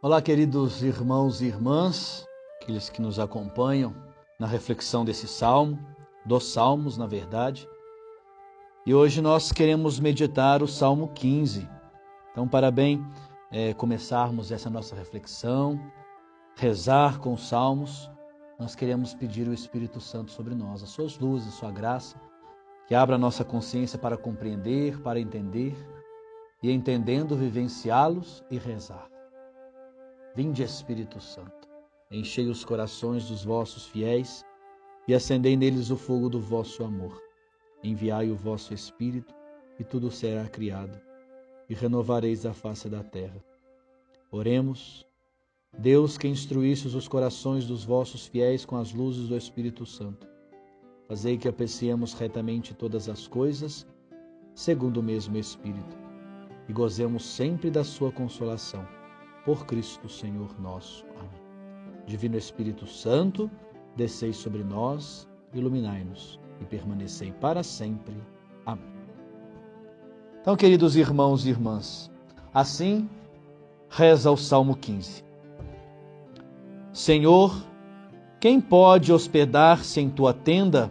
Olá, queridos irmãos e irmãs, aqueles que nos acompanham na reflexão desse salmo, dos salmos, na verdade. E hoje nós queremos meditar o Salmo 15. Então, para bem começarmos essa nossa reflexão, rezar com os salmos, nós queremos pedir o Espírito Santo sobre nós, as suas luzes, a sua graça, que abra a nossa consciência para compreender, para entender e, entendendo, vivenciá-los e rezar. Vinde, Espírito Santo, enchei os corações dos vossos fiéis e acendei neles o fogo do vosso amor. Enviai o vosso Espírito e tudo será criado, e renovareis a face da terra. Oremos. Deus, que instruístes os corações dos vossos fiéis com as luzes do Espírito Santo, fazei que apreciemos retamente todas as coisas, segundo o mesmo Espírito, e gozemos sempre da sua consolação. Por Cristo Senhor nosso. Amém. Divino Espírito Santo, descei sobre nós, iluminai-nos e permanecei para sempre. Amém. Então, queridos irmãos e irmãs, assim reza o Salmo 15. Senhor, quem pode hospedar-se em tua tenda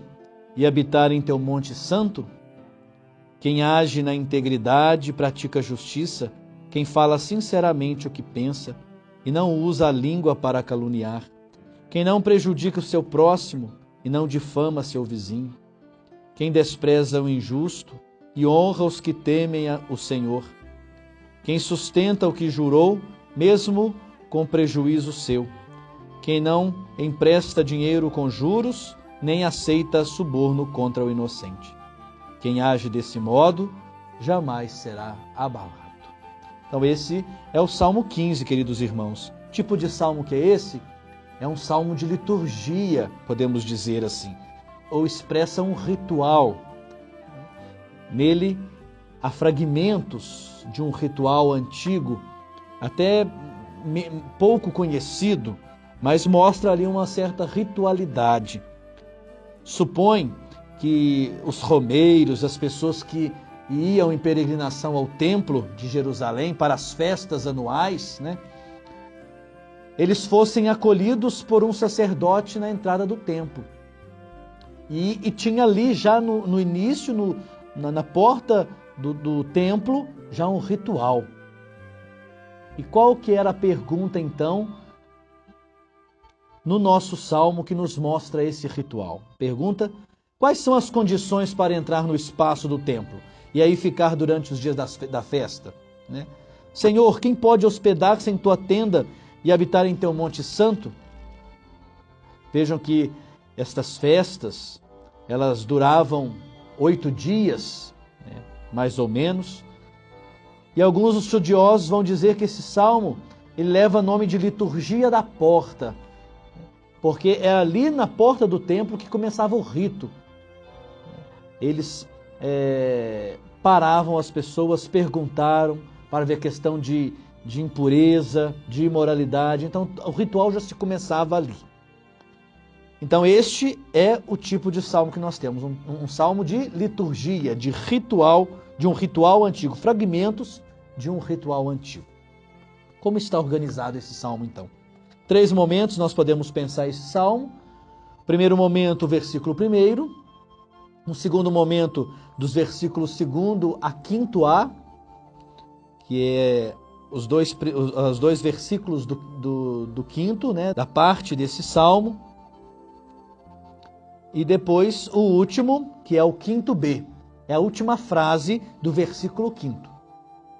e habitar em teu monte santo? Quem age na integridade e pratica a justiça, quem fala sinceramente o que pensa e não usa a língua para caluniar, quem não prejudica o seu próximo e não difama seu vizinho, quem despreza o injusto e honra os que temem o Senhor, quem sustenta o que jurou, mesmo com prejuízo seu, quem não empresta dinheiro com juros, nem aceita suborno contra o inocente. Quem age desse modo, jamais será abalado. Então esse é o Salmo 15, queridos irmãos. Tipo de salmo que é esse? É um salmo de liturgia, podemos dizer assim, ou expressa um ritual. Nele há fragmentos de um ritual antigo, até pouco conhecido, mas mostra ali uma certa ritualidade. Supõe que os romeiros, as pessoas que iam em peregrinação ao templo de Jerusalém para as festas anuais, eles fossem acolhidos por um sacerdote na entrada do templo. E tinha ali já no início, na porta do templo, já um ritual. E qual que era a pergunta então no nosso salmo que nos mostra esse ritual? Pergunta: quais são as condições para entrar no espaço do templo e aí ficar durante os dias da festa? Senhor, quem pode hospedar-se em tua tenda e habitar em teu monte santo? Vejam que estas festas, elas duravam 8 dias, mais ou menos. E alguns estudiosos vão dizer que esse salmo ele leva nome de liturgia da porta, porque é ali na porta do templo que começava o rito. Eles paravam as pessoas, perguntaram para ver a questão de impureza, de imoralidade. Então o ritual já se começava ali. Então este é o tipo de salmo que nós temos, um salmo de liturgia, de ritual, de um ritual antigo, fragmentos de um ritual antigo. Como está organizado esse salmo então? 3 momentos nós podemos pensar esse salmo. Primeiro momento, o versículo 1. No segundo momento, dos versículos 2 a 5a, que é os dois versículos do quinto, da parte desse salmo. E depois o último, que é o 5b, é a última frase do versículo 5.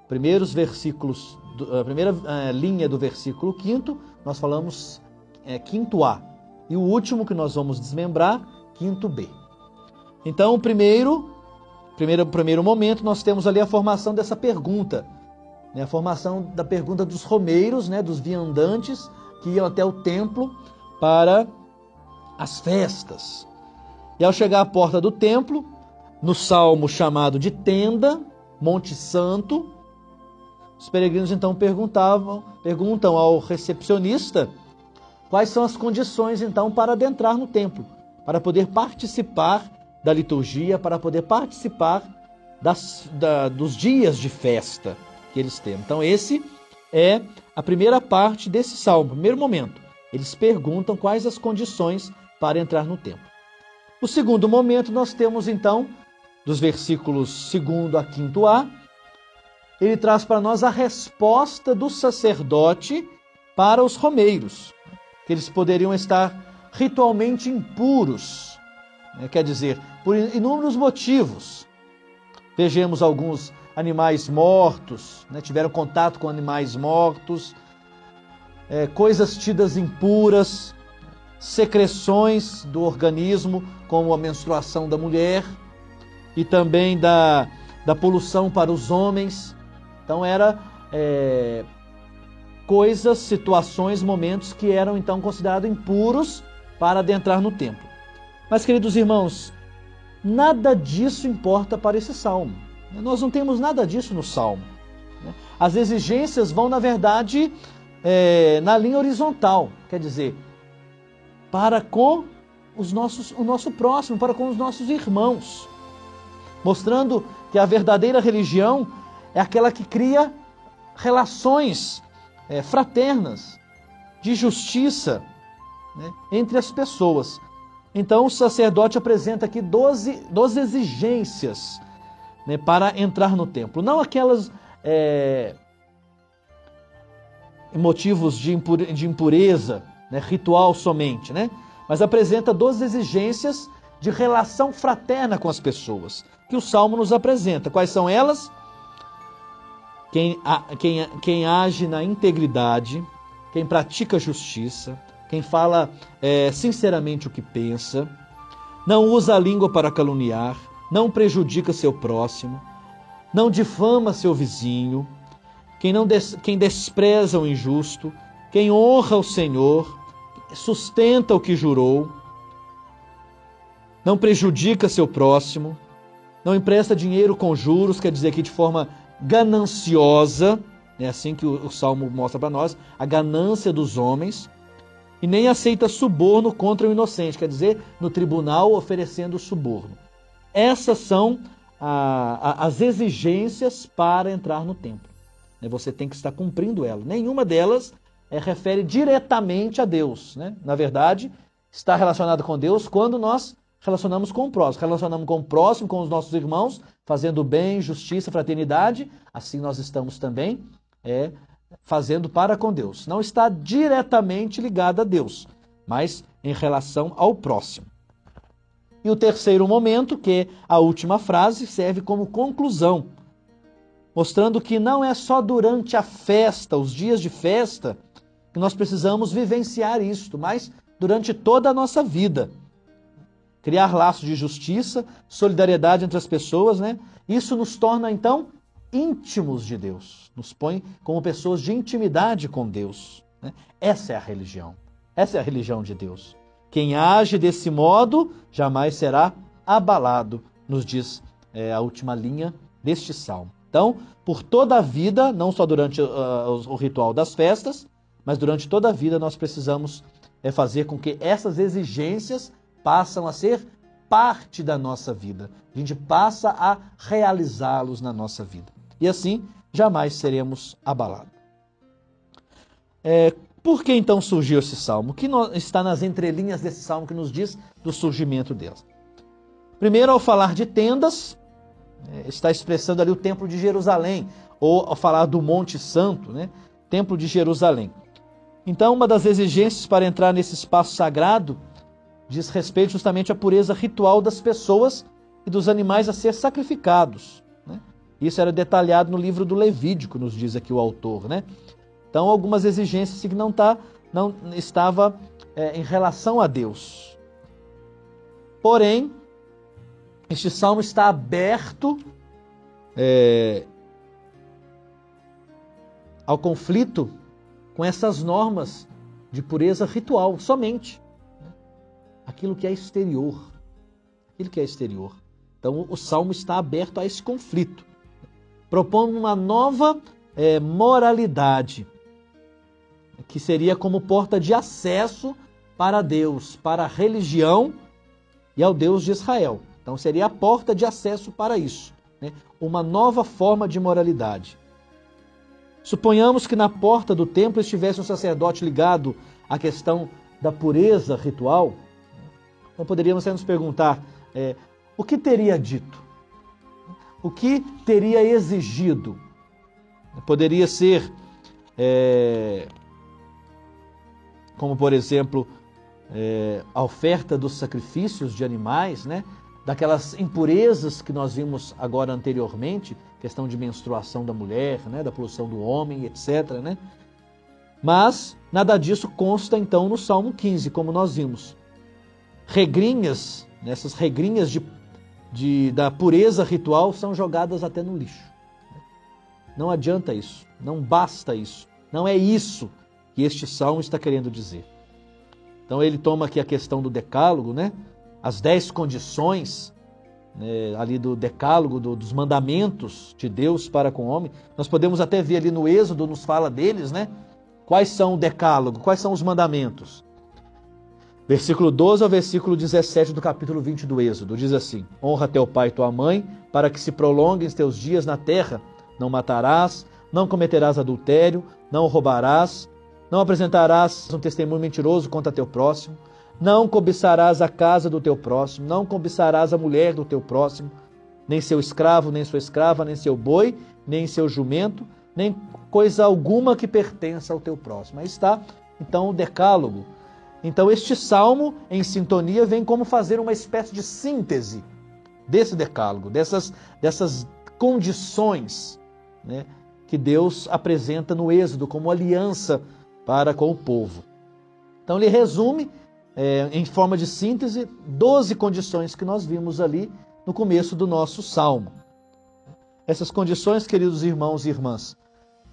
Primeiros versículos, a primeira linha do versículo 5, nós falamos 5a. E o último que nós vamos desmembrar, 5b. Então, o primeiro momento, nós temos ali a formação dessa pergunta, a formação da pergunta dos romeiros, dos viandantes que iam até o templo para as festas. E ao chegar à porta do templo, no salmo chamado de tenda, Monte Santo, os peregrinos então perguntam ao recepcionista quais são as condições então para adentrar no templo, para poder participar da liturgia, para poder participar dos dias de festa que eles têm. Então esse é a primeira parte desse salmo, primeiro momento. Eles perguntam quais as condições para entrar no templo. O segundo momento nós temos então, dos versículos 2 a 5a, ele traz para nós a resposta do sacerdote para os romeiros, que eles poderiam estar ritualmente impuros, quer dizer, por inúmeros motivos. Vejamos alguns animais mortos, tiveram contato com animais mortos, coisas tidas impuras, secreções do organismo, como a menstruação da mulher, e também da poluição para os homens. Então era coisas, situações, momentos que eram então considerados impuros para adentrar no templo. Mas, queridos irmãos, nada disso importa para esse salmo. Nós não temos nada disso no salmo. As exigências vão, na verdade, na linha horizontal, quer dizer, para com o nosso próximo, para com os nossos irmãos, mostrando que a verdadeira religião é aquela que cria relações fraternas, de justiça, entre as pessoas. Então o sacerdote apresenta aqui 12 exigências, para entrar no templo. Não aquelas motivos de impureza, ritual somente, mas apresenta 12 exigências de relação fraterna com as pessoas, que o Salmo nos apresenta. Quais são elas? Quem age na integridade, quem pratica justiça, quem fala sinceramente o que pensa, não usa a língua para caluniar, não prejudica seu próximo, não difama seu vizinho, quem despreza o injusto, quem honra o Senhor, sustenta o que jurou, não prejudica seu próximo, não empresta dinheiro com juros, quer dizer aqui de forma gananciosa, é assim que o Salmo mostra para nós, a ganância dos homens, e nem aceita suborno contra o inocente, quer dizer, no tribunal oferecendo suborno. Essas são as exigências para entrar no templo. Você tem que estar cumprindo elas. Nenhuma delas refere diretamente a Deus. Na verdade, está relacionado com Deus quando nós relacionamos com o próximo. Relacionamos com o próximo, com os nossos irmãos, fazendo bem, justiça, fraternidade. Assim nós estamos também fazendo para com Deus. Não está diretamente ligado a Deus, mas em relação ao próximo. E o terceiro momento, que é a última frase, serve como conclusão, mostrando que não é só durante a festa, os dias de festa, que nós precisamos vivenciar isto, mas durante toda a nossa vida. Criar laços de justiça, solidariedade entre as pessoas, Isso nos torna, então, íntimos de Deus. Nos põe como pessoas de intimidade com Deus. Essa é a religião. Essa é a religião de Deus. Quem age desse modo jamais será abalado, nos diz a última linha deste salmo. Então, por toda a vida, não só durante o ritual das festas, mas durante toda a vida nós precisamos fazer com que essas exigências passam a ser parte da nossa vida. A gente passa a realizá-los na nossa vida. E assim, jamais seremos abalados. Por que então surgiu esse salmo? O que está nas entrelinhas desse salmo que nos diz do surgimento delas? Primeiro, ao falar de tendas, está expressando ali o Templo de Jerusalém, ou ao falar do Monte Santo, Templo de Jerusalém. Então, uma das exigências para entrar nesse espaço sagrado diz respeito justamente à pureza ritual das pessoas e dos animais a ser sacrificados. Isso era detalhado no livro do Levítico, nos diz aqui o autor. Então, algumas exigências que não estava em relação a Deus. Porém, este salmo está aberto ao conflito com essas normas de pureza ritual, somente. Aquilo que é exterior. Aquilo que é exterior. Então, o salmo está aberto a esse conflito, propondo uma nova moralidade, que seria como porta de acesso para Deus, para a religião e ao Deus de Israel. Então seria a porta de acesso para isso, uma nova forma de moralidade. Suponhamos que na porta do templo estivesse um sacerdote ligado à questão da pureza ritual. Então poderíamos nos perguntar, o que teria dito? O que teria exigido? Poderia ser, como por exemplo, a oferta dos sacrifícios de animais, né? Daquelas impurezas que nós vimos agora anteriormente, questão de menstruação da mulher, né? Da poluição do homem, etc. Né? Mas nada disso consta então no Salmo 15, como nós vimos. Regrinhas, essas regrinhas da pureza ritual são jogadas até no lixo. Não adianta isso, não basta isso, não é isso que este salmo está querendo dizer. Então ele toma aqui a questão do decálogo, né? As 10 condições, né, ali do decálogo, dos mandamentos de Deus para com o homem. Nós podemos até ver ali no Êxodo, nos fala deles, né? Quais são o decálogo, quais são os mandamentos. Versículo 12 ao versículo 17 do capítulo 20 do Êxodo, diz assim: honra teu pai e tua mãe, para que se prolonguem os teus dias na terra. Não matarás, não cometerás adultério, não roubarás, não apresentarás um testemunho mentiroso contra teu próximo, não cobiçarás a casa do teu próximo, não cobiçarás a mulher do teu próximo, nem seu escravo, nem sua escrava, nem seu boi, nem seu jumento, nem coisa alguma que pertença ao teu próximo. Aí está, então, o decálogo. Então, este salmo, em sintonia, vem como fazer uma espécie de síntese desse decálogo, dessas condições, né, que Deus apresenta no Êxodo como aliança para com o povo. Então ele resume, em forma de síntese, 12 condições que nós vimos ali no começo do nosso salmo. Essas condições, queridos irmãos e irmãs,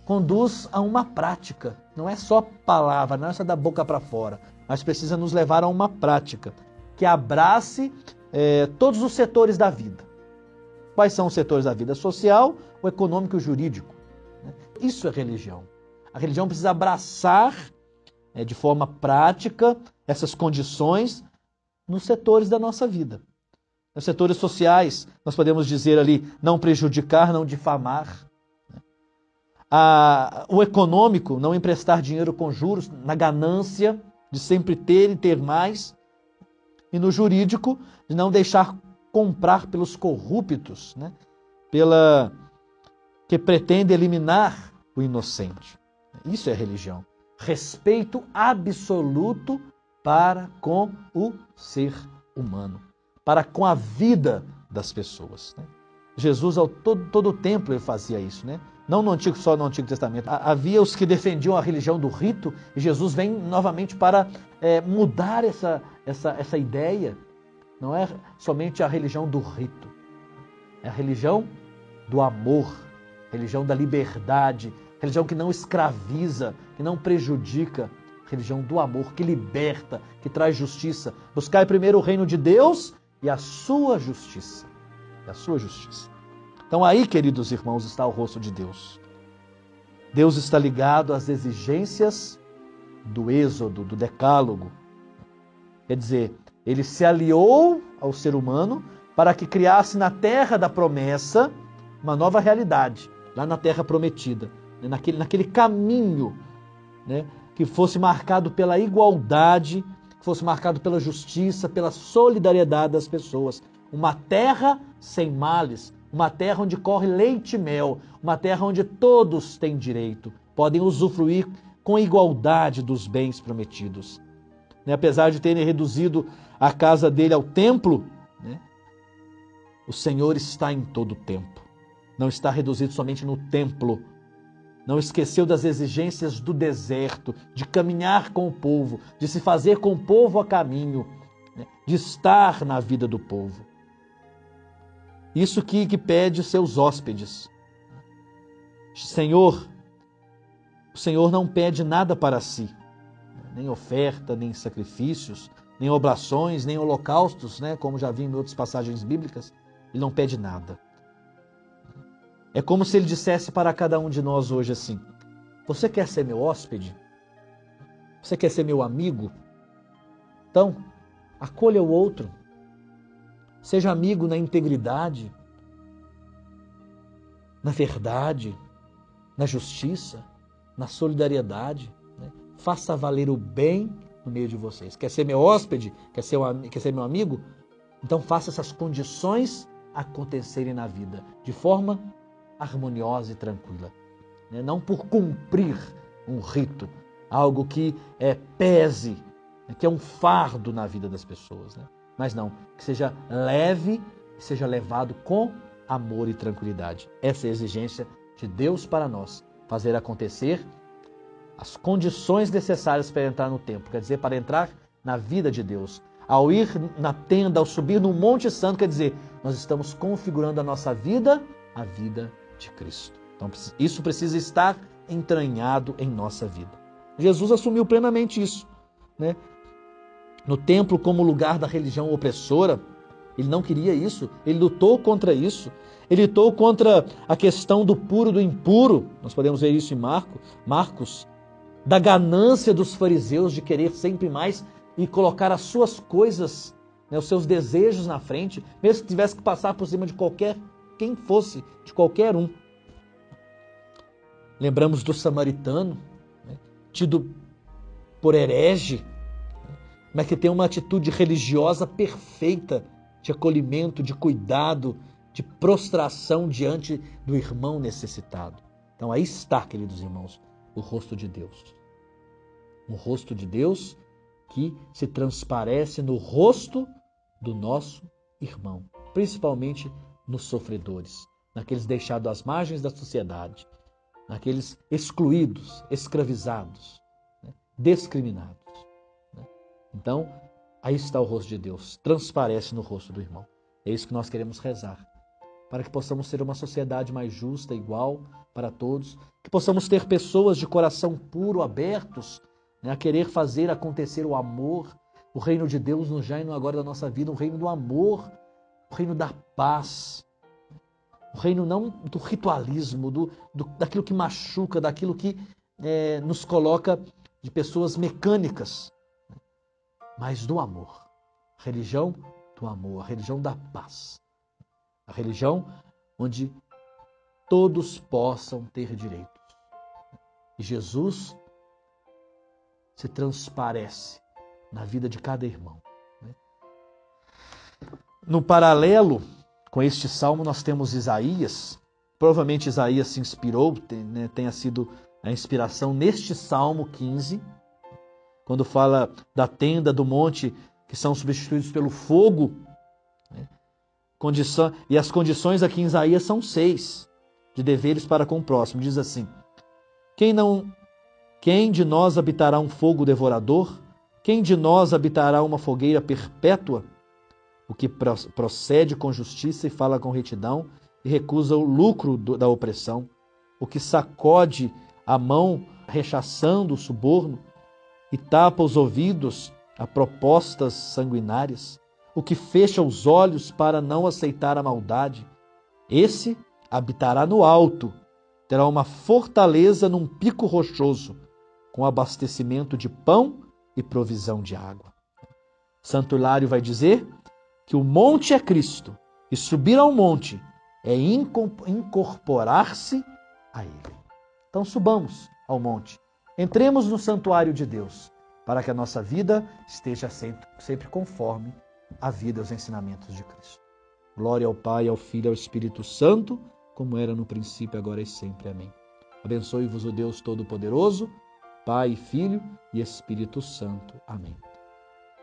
conduz a uma prática. Não é só palavra, não é só da boca para fora, mas precisa nos levar a uma prática que abrace todos os setores da vida. Quais são os setores da vida? Social, o econômico e o jurídico. Isso é religião. A religião precisa abraçar de forma prática essas condições nos setores da nossa vida. Nos setores sociais, nós podemos dizer ali, não prejudicar, não difamar. O econômico, não emprestar dinheiro com juros, na ganância de sempre ter e ter mais. E no jurídico, de não deixar comprar pelos corruptos, né? Que pretende eliminar o inocente. Isso é religião. Respeito absoluto para com o ser humano, para com a vida das pessoas. Né? Jesus, todo o tempo, ele fazia isso, né? Não só no Antigo Testamento. Havia os que defendiam a religião do rito, e Jesus vem novamente para mudar essa ideia. Não é somente a religião do rito, é a religião do amor, religião da liberdade, religião que não escraviza, que não prejudica, religião do amor, que liberta, que traz justiça. Buscai primeiro o reino de Deus e a sua justiça. E a sua justiça. Então aí, queridos irmãos, está o rosto de Deus. Deus está ligado às exigências do Êxodo, do Decálogo. Quer dizer, ele se aliou ao ser humano para que criasse na terra da promessa uma nova realidade, lá na terra prometida, naquele caminho, né, que fosse marcado pela igualdade, que fosse marcado pela justiça, pela solidariedade das pessoas. Uma terra sem males, uma terra onde corre leite e mel, uma terra onde todos têm direito, podem usufruir com igualdade dos bens prometidos. Apesar de terem reduzido a casa dele ao templo, né, o Senhor está em todo o tempo. Não está reduzido somente no templo. Não esqueceu das exigências do deserto, de caminhar com o povo, de se fazer com o povo a caminho, né, de estar na vida do povo. Isso que pede os seus hóspedes. O Senhor não pede nada para si, nem oferta, nem sacrifícios, nem oblações, nem holocaustos, né, como já vi em outras passagens bíblicas. Ele não pede nada. É como se ele dissesse para cada um de nós hoje assim: você quer ser meu hóspede? Você quer ser meu amigo? Então, acolha o outro. Seja amigo na integridade, na verdade, na justiça, na solidariedade, né? Faça valer o bem no meio de vocês. Quer ser meu hóspede? Quer ser meu amigo? Então faça essas condições acontecerem na vida de forma harmoniosa e tranquila, né? Não por cumprir um rito, algo que pese, que é um fardo na vida das pessoas, né? Mas não, que seja leve e seja levado com amor e tranquilidade. Essa é a exigência de Deus para nós, fazer acontecer as condições necessárias para entrar no templo, quer dizer, para entrar na vida de Deus. Ao ir na tenda, ao subir no Monte Santo, quer dizer, nós estamos configurando a nossa vida, a vida de Cristo. Então, isso precisa estar entranhado em nossa vida. Jesus assumiu plenamente isso, né? No templo, como lugar da religião opressora, ele não queria isso, ele lutou contra isso. Ele lutou contra a questão do puro e do impuro. Nós podemos ver isso em Marcos, da ganância dos fariseus de querer sempre mais e colocar as suas coisas, né, os seus desejos na frente, mesmo que tivesse que passar por cima de quem fosse, de qualquer um. Lembramos do samaritano, né, tido por herege, mas que tem uma atitude religiosa perfeita, de acolhimento, de cuidado, de prostração diante do irmão necessitado. Então aí está, queridos irmãos, o rosto de Deus. Um rosto de Deus que se transparece no rosto do nosso irmão, principalmente nos sofredores, naqueles deixados às margens da sociedade, naqueles excluídos, escravizados, né, discriminados. Né? Então, aí está o rosto de Deus, transparece no rosto do irmão. É isso que nós queremos rezar, para que possamos ter uma sociedade mais justa, igual para todos, que possamos ter pessoas de coração puro, abertos, né, a querer fazer acontecer o amor, o reino de Deus no já e no agora da nossa vida, o reino do amor, o reino da paz, o reino não do ritualismo, daquilo que machuca, daquilo que nos coloca de pessoas mecânicas, mas do amor. A religião do amor, a religião da paz. A religião onde todos possam ter direitos. E Jesus se transparece na vida de cada irmão. No paralelo com este salmo, nós temos Isaías. Provavelmente Isaías se inspirou, tenha sido a inspiração neste Salmo 15, quando fala da tenda, do monte, que são substituídos pelo fogo. E as condições aqui em Isaías são 6, de deveres para com o próximo. Diz assim: Quem de nós habitará um fogo devorador? Quem de nós habitará uma fogueira perpétua? O que procede com justiça e fala com retidão e recusa o lucro da opressão. O que sacode a mão rechaçando o suborno e tapa os ouvidos a propostas sanguinárias. O que fecha os olhos para não aceitar a maldade. Esse habitará no alto, terá uma fortaleza num pico rochoso, com abastecimento de pão e provisão de água. Santo Hilário vai dizer que o monte é Cristo, e subir ao monte é incorporar-se a Ele. Então subamos ao monte, entremos no santuário de Deus, para que a nossa vida esteja sempre conforme a vida e os ensinamentos de Cristo. Glória ao Pai, ao Filho e ao Espírito Santo, como era no princípio, agora e sempre. Amém. Abençoe-vos o Deus Todo-Poderoso, Pai, Filho e Espírito Santo. Amém.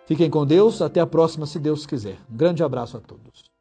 Fiquem com Deus, até a próxima, se Deus quiser. Um grande abraço a todos.